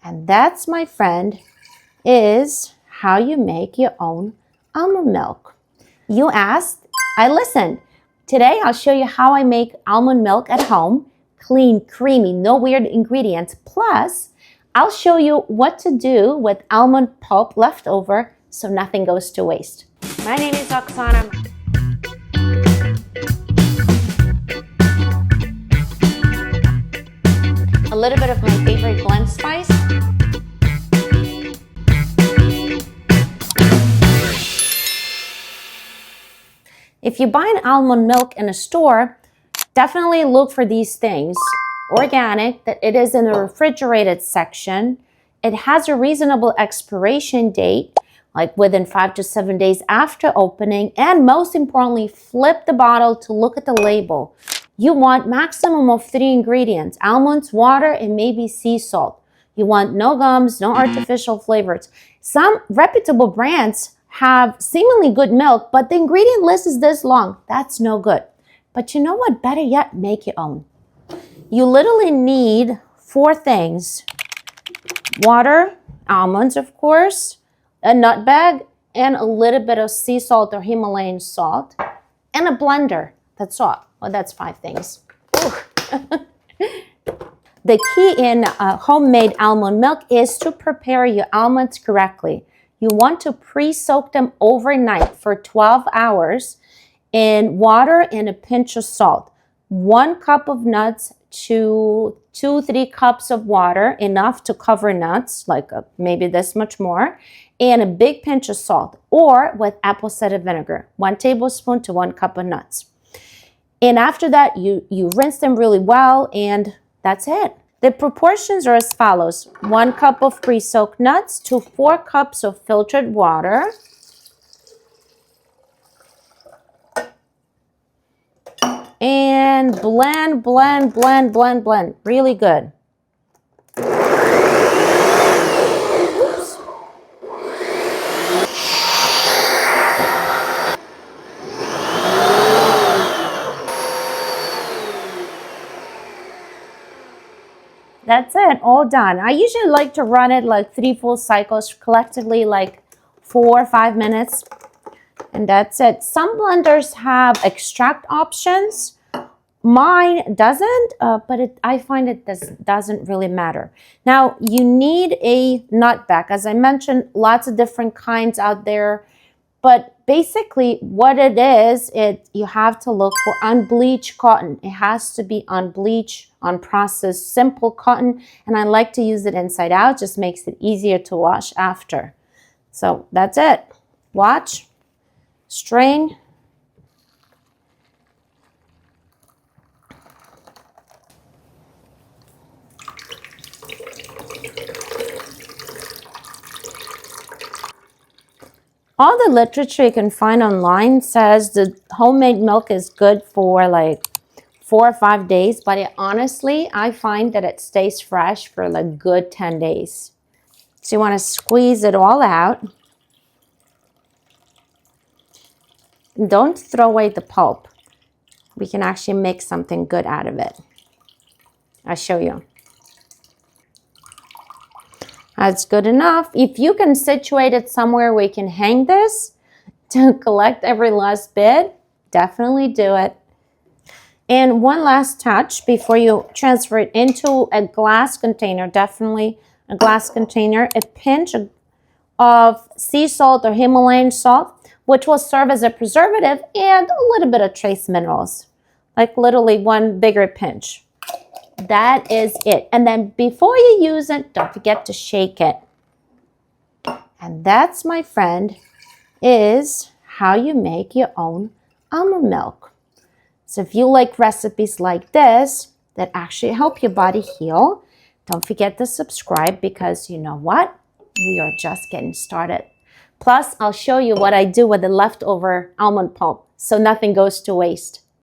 And that's, my friend, is how you make your own almond milk. You asked, I listened. Today, I'll show you how I make almond milk at home. Clean, creamy, no weird ingredients. Plus, I'll show you what to do with almond pulp left over so nothing goes to waste. My name is Oksana. A little bit of my favorite blend spice. If you buy an almond milk in a store, definitely look for these things. Organic, that it is in the refrigerated section. It has a reasonable expiration date, like within 5 to 7 days after opening. And most importantly, flip the bottle to look at the label. You want maximum of 3 ingredients: almonds, water, and maybe sea salt. You want no gums, no artificial flavors. Some reputable brands have seemingly good milk, but the ingredient list is this long. That's no good. But you know what? Better yet, make your own. You literally need 4 things: water, almonds, of course, a nutmeg, and a little bit of sea salt or Himalayan salt, and a blender. That's all. Well, that's 5 things. The key in homemade almond milk is to prepare your almonds correctly. You want to pre-soak them overnight for 12 hours in water and a pinch of salt. 1 cup of nuts to 2-3 cups of water, enough to cover nuts, like maybe this much more, and a big pinch of salt, or with apple cider vinegar, 1 tablespoon to 1 cup of nuts. And after that, you rinse them really well, and that's it. The proportions are as follows: 1 cup of pre-soaked nuts to 4 cups of filtered water. And blend, blend, blend, blend, blend. Really good. Oops. That's it, all done. I usually like to run it like 3 full cycles, collectively like 4 or 5 minutes. And that's it. Some blenders have extract options. Mine doesn't, but I find it doesn't really matter. Now, you need a nutmeg. As I mentioned, lots of different kinds out there. But basically, what it is, you have to look for unbleached cotton. It has to be unbleached, unprocessed, simple cotton. And I like to use it inside out. Just makes it easier to wash after. So that's it. Watch. Strain. All the literature you can find online says the homemade milk is good for like 4 or 5 days, but honestly, I find that it stays fresh for like good 10 days. So you want to squeeze it all out. Don't throw away the pulp. We can actually make something good out of it. I'll show you. That's good enough. If you can situate it somewhere where you can hang this to collect every last bit, definitely do it. And one last touch before you transfer it into a glass container, definitely a glass container, a pinch of sea salt or Himalayan salt, which will serve as a preservative, and a little bit of trace minerals, like literally 1 bigger pinch. That is it. And then before you use it, don't forget to shake it. And that's, my friend, is how you make your own almond milk. So if you like recipes like this that actually help your body heal, don't forget to subscribe, because you know what? We are just getting started. Plus, I'll show you what I do with the leftover almond pulp so nothing goes to waste.